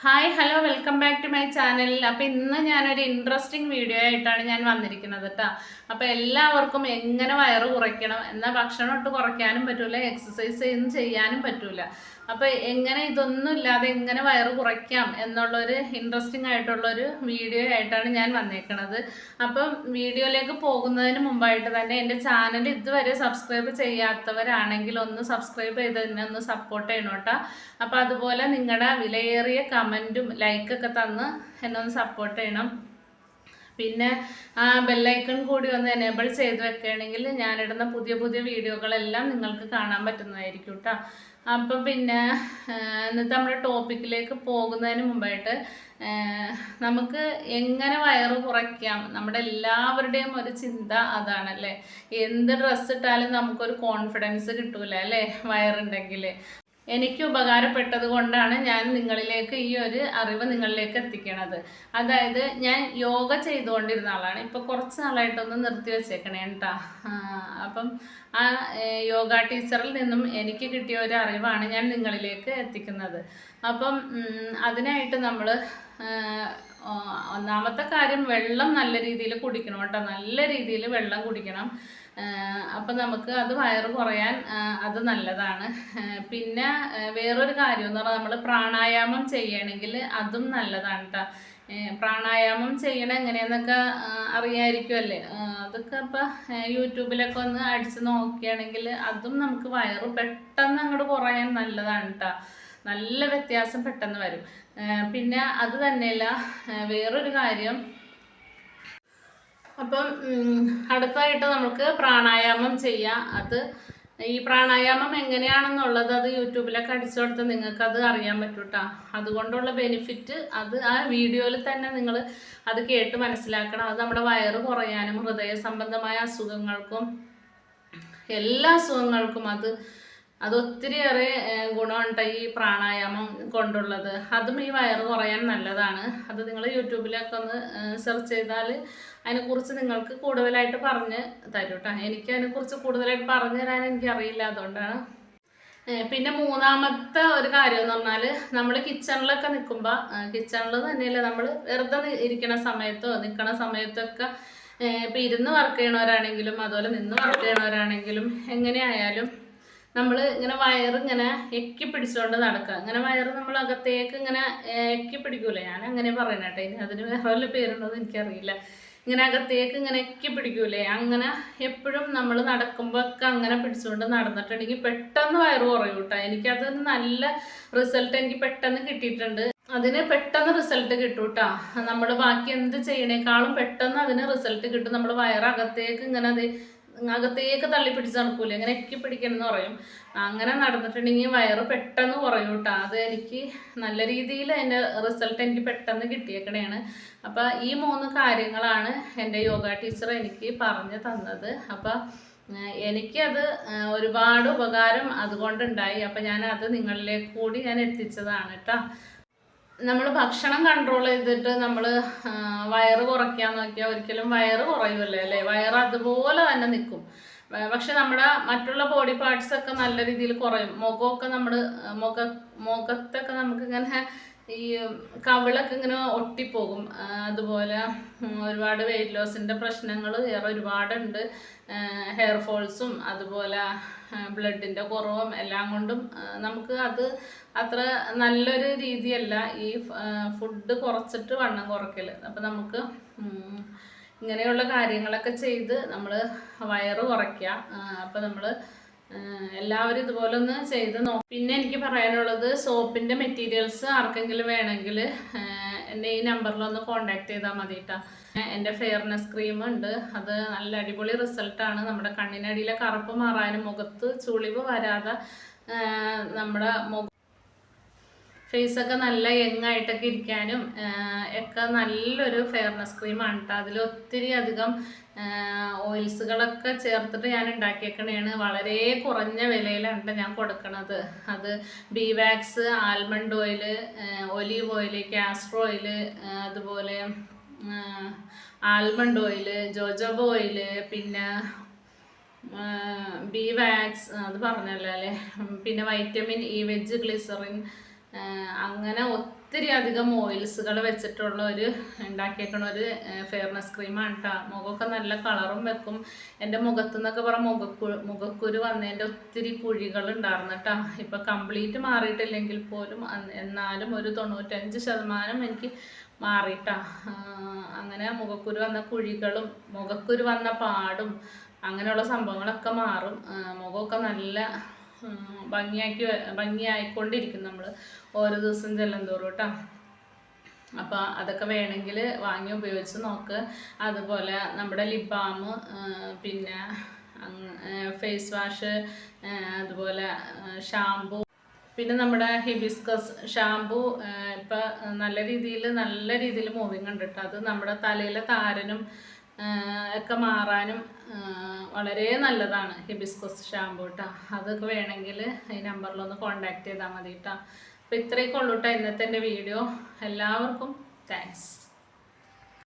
Hi hello welcome back to my channel. അപ്പോൾ ഇന്ന് ഞാനൊരു ഇൻട്രസ്റ്റിംഗ് വീഡിയോ ആയിട്ടാണ് ഞാൻ വന്നിരിക്കുന്നത് കേട്ടോ. അപ്പോൾ എല്ലാവർക്കും എങ്ങനെ വയറ് കുറയ്ക്കണം, എന്നാൽ ഭക്ഷണം ഇട്ട് കുറയ്ക്കാനും പറ്റൂല, എക്സസൈസ് ചെയ്യാനും പറ്റൂല. അപ്പോൾ എങ്ങനെ ഇതൊന്നും ഇല്ലാതെ എങ്ങനെ വയറ് കുറയ്ക്കാം എന്നുള്ളൊരു ഇൻട്രസ്റ്റിംഗ് ആയിട്ടുള്ളൊരു വീഡിയോ ആയിട്ടാണ് ഞാൻ വന്നേക്കുന്നത്. അപ്പം വീഡിയോയിലേക്ക് പോകുന്നതിന് മുമ്പായിട്ട് തന്നെ എൻ്റെ ചാനൽ ഇതുവരെ സബ്സ്ക്രൈബ് ചെയ്യാത്തവരാണെങ്കിൽ ഒന്ന് സബ്സ്ക്രൈബ് ചെയ്ത് തന്നെ ഒന്ന് സപ്പോർട്ട് ചെയ്യണം കേട്ടോ. അപ്പോൾ അതുപോലെ നിങ്ങളുടെ വിലയേറിയ കമൻറ്റും ലൈക്കൊക്കെ തന്ന് എന്നെ ഒന്ന് സപ്പോർട്ട് ചെയ്യണം. പിന്നെ ആ ബെല്ലൈക്കൺ കൂടി ഒന്ന് എനേബിൾ ചെയ്ത് വെക്കുകയാണെങ്കിൽ ഞാനിടുന്ന പുതിയ പുതിയ വീഡിയോകളെല്ലാം നിങ്ങൾക്ക് കാണാൻ പറ്റുന്നതായിരിക്കും കേട്ടോ. അപ്പം പിന്നെ ഇന്നത്തെ നമ്മുടെ ടോപ്പിക്കിലേക്ക് പോകുന്നതിന് മുമ്പായിട്ട് നമുക്ക് എങ്ങനെ വയറ് കുറയ്ക്കാം, നമ്മുടെ എല്ലാവരുടെയും ഒരു ചിന്ത അതാണല്ലേ. എന്ത് ഡ്രസ്സ് ഇട്ടാലും നമുക്കൊരു കോൺഫിഡൻസ് കിട്ടൂല അല്ലേ വയറുണ്ടെങ്കിൽ. എനിക്ക് ഉപകാരപ്പെട്ടത് കൊണ്ടാണ് ഞാൻ നിങ്ങളിലേക്ക് ഈ ഒരു അറിവ് നിങ്ങളിലേക്ക് എത്തിക്കണത്. അതായത് ഞാൻ യോഗ ചെയ്തുകൊണ്ടിരുന്ന ആളാണ്. ഇപ്പോൾ കുറച്ച് നാളായിട്ടൊന്ന് നിർത്തി വെച്ചേക്കണേ കേട്ടോ. അപ്പം ആ യോഗ ടീച്ചറിൽ നിന്നും എനിക്ക് കിട്ടിയ ഒരു അറിവാണ് ഞാൻ നിങ്ങളിലേക്ക് എത്തിക്കുന്നത്. അപ്പം അതിനായിട്ട് നമ്മൾ ഒന്നാമത്തെ കാര്യം വെള്ളം നല്ല രീതിയിൽ കുടിക്കണം കേട്ടോ. നല്ല രീതിയിൽ വെള്ളം കുടിക്കണം. അപ്പം നമുക്ക് അത് വയറ് കുറയാൻ അത് നല്ലതാണ്. പിന്നെ വേറൊരു കാര്യം എന്ന് പറഞ്ഞാൽ നമ്മൾ പ്രാണായാമം ചെയ്യണമെങ്കിൽ അതും നല്ലതാണ് കേട്ടോ. പ്രാണായാമം ചെയ്യണം എങ്ങനെയാന്നൊക്കെ അറിയാമായിരിക്കുമല്ലേ. അതൊക്കെ ഇപ്പം യൂട്യൂബിലൊക്കെ ഒന്ന് അടിച്ച് നോക്കുകയാണെങ്കിൽ അതും നമുക്ക് വയറ് പെട്ടെന്ന് അങ്ങോട്ട് കുറയാൻ നല്ലതാണ് കേട്ടോ. നല്ല വ്യത്യാസം പെട്ടെന്ന് വരും. പിന്നെ അത് തന്നെയല്ല, വേറൊരു കാര്യം, അപ്പം അടുത്തായിട്ട് നമുക്ക് പ്രാണായാമം ചെയ്യാം. അത് ഈ പ്രാണായാമം എങ്ങനെയാണെന്നുള്ളത് അത് യൂട്യൂബിലൊക്കെ അടിച്ചു കൊടുത്ത് നിങ്ങൾക്കത് അറിയാൻ പറ്റും കേട്ടോ. അതുകൊണ്ടുള്ള ബെനിഫിറ്റ് അത് ആ വീഡിയോയിൽ തന്നെ നിങ്ങൾ അത് കേട്ട് മനസ്സിലാക്കണം. അത് നമ്മുടെ വയറ് കുറയാനും ഹൃദയ സംബന്ധമായ അസുഖങ്ങൾക്കും എല്ലാ അസുഖങ്ങൾക്കും അത് ഒത്തിരിയേറെ ഗുണമുണ്ട് ഈ പ്രാണായാമം കൊണ്ടുള്ളത്. അതും ഈ വയറ് കുറയാൻ നല്ലതാണ്. അത് നിങ്ങൾ യൂട്യൂബിലൊക്കെ ഒന്ന് സെർച്ച് ചെയ്താൽ അതിനെക്കുറിച്ച് നിങ്ങൾക്ക് കൂടുതലായിട്ട് പറഞ്ഞ് തരും കേട്ടോ. എനിക്ക് അതിനെക്കുറിച്ച് കൂടുതലായിട്ട് പറഞ്ഞു തരാൻ എനിക്കറിയില്ല, അതുകൊണ്ടാണ്. പിന്നെ മൂന്നാമത്തെ ഒരു കാര്യം എന്ന് പറഞ്ഞാൽ നമ്മൾ കിച്ചണിലൊക്കെ നിൽക്കുമ്പോൾ, കിച്ചണിൽ തന്നെയല്ല നമ്മൾ വെറുതെ ഇരിക്കണ സമയത്തോ നിൽക്കണ സമയത്തൊക്കെ ഇപ്പം ഇരുന്ന് വർക്ക് ചെയ്യണവരാണെങ്കിലും അതുപോലെ നിന്ന് വർക്ക് ചെയ്യണവരാണെങ്കിലും എങ്ങനെയായാലും നമ്മൾ ഇങ്ങനെ വയറിങ്ങനെ എക്കി പിടിച്ചുകൊണ്ട് നടക്കുക. ഇങ്ങനെ വയറ് നമ്മൾ അകത്തേക്ക് ഇങ്ങനെ എക്കി പിടിക്കൂലേ, ഞാൻ അങ്ങനെ പറയണട്ടെ. ഇനി അതിന് വേറെ വല്ല പേരുണ്ടോയെന്ന് എനിക്കറിയില്ല. ഇങ്ങനെ അകത്തേക്ക് ഇങ്ങനെ എക്കി പിടിക്കൂലേ, അങ്ങനെ എപ്പോഴും നമ്മൾ നടക്കുമ്പോൾ ഒക്കെ അങ്ങനെ പിടിച്ചുകൊണ്ട് നടന്നിട്ടുണ്ടെങ്കിൽ പെട്ടെന്ന് വയറ് കുറയും കേട്ടോ. എനിക്കത് നല്ല റിസൾട്ട് എനിക്ക് പെട്ടെന്ന് കിട്ടിയിട്ടുണ്ട്. അതിന് പെട്ടെന്ന് റിസൾട്ട് കിട്ടും കേട്ടോ. നമ്മൾ ബാക്കി എന്ത് ചെയ്യണേക്കാളും പെട്ടെന്ന് അതിന് റിസൾട്ട് കിട്ടും. നമ്മൾ വയറകത്തേക്ക് ഇങ്ങനെ അകത്തേക്ക് തള്ളി പിടിച്ച് നടക്കൂലേ, അങ്ങനെ എക്കി പിടിക്കണം എന്ന് പറയും. അങ്ങനെ നടന്നിട്ടുണ്ടെങ്കിൽ വയറ് പെട്ടെന്ന് കുറയും കേട്ടോ. അത് എനിക്ക് നല്ല രീതിയിൽ അതിൻ്റെ റിസൾട്ട് എനിക്ക് പെട്ടെന്ന് കിട്ടിയേക്കണേണ്. അപ്പം ഈ 3 കാര്യങ്ങളാണ് എൻ്റെ യോഗ ടീച്ചർ എനിക്ക് പറഞ്ഞു തന്നത്. അപ്പം എനിക്കത് ഒരുപാട് ഉപകാരം അതുകൊണ്ടുണ്ടായി. അപ്പം ഞാനത് നിങ്ങളിലേക്ക് കൂടി ഞാൻ എത്തിച്ചതാണ് കേട്ടോ. നമ്മൾ ഭക്ഷണം കൺട്രോൾ ചെയ്തിട്ട് നമ്മൾ വയറ് കുറയ്ക്കാൻ നോക്കിയാൽ ഒരിക്കലും വയറ് കുറയുമല്ലോ അല്ലേ. വയറ് അതുപോലെ തന്നെ നിൽക്കും. പക്ഷെ നമ്മുടെ മറ്റുള്ള ബോഡി പാർട്സൊക്കെ നല്ല രീതിയിൽ കുറയും. മുഖമൊക്കെ നമ്മൾ മുഖത്തൊക്കെ നമുക്കിങ്ങനെ ഈ കവിളൊക്കെ ഇങ്ങനെ ഒട്ടിപ്പോകും. അതുപോലെ ഒരുപാട് വെയിറ്റ് ലോസിൻ്റെ പ്രശ്നങ്ങൾ വേറെ ഒരുപാടുണ്ട്. ഹെയർ ഫോൾസും അതുപോലെ ബ്ലഡിൻ്റെ കുറവും എല്ലാം കൊണ്ടും നമുക്ക് അത് അത്ര നല്ലൊരു രീതിയല്ല ഈ ഫുഡ് കുറച്ചിട്ട് വണ്ണം കുറയ്ക്കൽ. അപ്പം നമുക്ക് ഇങ്ങനെയുള്ള കാര്യങ്ങളൊക്കെ ചെയ്ത് നമ്മൾ വയറ് കുറയ്ക്കുക. അപ്പം നമ്മൾ എല്ലാവരും ഇതുപോലെ ഒന്ന് ചെയ്ത് നോക്കും. പിന്നെ എനിക്ക് പറയാനുള്ളത്, സോപ്പിൻ്റെ മെറ്റീരിയൽസ് ആർക്കെങ്കിലും വേണമെങ്കിൽ എന്നെ ഈ നമ്പറിലൊന്ന് കോണ്ടാക്ട് ചെയ്താൽ മതി കേട്ടോ. എൻ്റെ ഫെയർനെസ് ക്രീം ഉണ്ട്. അത് നല്ല അടിപൊളി റിസൾട്ടാണ്. നമ്മുടെ കണ്ണിനടിയിലെ കറുപ്പ് മാറാനും മുഖത്ത് ചുളിവ് വരാതെ നമ്മുടെ ഫേസൊക്കെ നല്ല യങ്ങായിട്ടൊക്കെ ഇരിക്കാനും ഒക്കെ നല്ലൊരു ഫെയർനെസ് ക്രീമാണ് കേട്ടോ. അതിൽ ഒത്തിരി അധികം ഓയിൽസുകളൊക്കെ ചേർത്തിട്ട് ഞാൻ ഉണ്ടാക്കിയേക്കണേണ്. വളരെ കുറഞ്ഞ വിലയിലാണ് ഞാൻ കൊടുക്കണത്. അത് bee wax, almond oil, olive oil, castor oil, അതുപോലെ ആൽമണ്ട് ഓയിൽ, ജോജോബ ഓയിൽ, പിന്നെ ബി വാക്സ് അത് പറഞ്ഞല്ലോ അല്ലേ. പിന്നെ വൈറ്റമിൻ ഇ, വെജ് ഗ്ലിസറിൻ, അങ്ങനെ ഒത്തിരി അധികം ഓയിൽസുകൾ വെച്ചിട്ടുള്ള ഒരു ഉണ്ടാക്കിയേക്കണ ഒരു ഫെയർനെസ് ക്രീമാണ് കേട്ടോ. മുഖമൊക്കെ നല്ല കളറും വെക്കും. എൻ്റെ മുഖത്തു നിന്നൊക്കെ മുഖക്കുരു വന്നതിൻ്റെ ഒത്തിരി കുഴികൾ ഉണ്ടായിരുന്നു കേട്ടോ. ഇപ്പം കംപ്ലീറ്റ് മാറിയിട്ടില്ലെങ്കിൽ പോലും എന്നാലും ഒരു 95% എനിക്ക് മാറിയിട്ടാ. അങ്ങനെ മുഖക്കുരു വന്ന കുഴികളും മുഖക്കുരു വന്ന പാടും അങ്ങനെയുള്ള സംഭവങ്ങളൊക്കെ മാറും. മുഖമൊക്കെ നല്ല ഭംഗിയായിക്കൊണ്ടിരിക്കും നമ്മൾ ഓരോ ദിവസം ചെല്ലുന്തോറും കേട്ടോ. അപ്പോൾ അതൊക്കെ വേണമെങ്കിൽ വാങ്ങി ഉപയോഗിച്ച് നോക്ക്. അതുപോലെ നമ്മുടെ ലിപ് ബാം, പിന്നെ ഫേസ് വാഷ്, അതുപോലെ ഷാമ്പു, പിന്നെ നമ്മുടെ ഹിബിസ്കസ് ഷാമ്പു ഇപ്പം നല്ല രീതിയിൽ മൂവിങ് ഉണ്ട് കേട്ടോ. അത് നമ്മുടെ തലയിലെ താരനും ഒക്കെ മാറാനും വളരെ നല്ലതാണ് ഹിബിസ്കസ് ഷാമ്പു കേട്ടോ. അതൊക്കെ വേണമെങ്കിൽ ഈ നമ്പറിലൊന്ന് കോൺടാക്ട് ചെയ്താൽ മതി കേട്ടോ. അപ്പോൾ ഇത്രയൊക്കെ ഉള്ളൂ കേട്ടോ ഇന്നത്തെ എൻ്റെ വീഡിയോ. എല്ലാവർക്കും താങ്ക്സ്.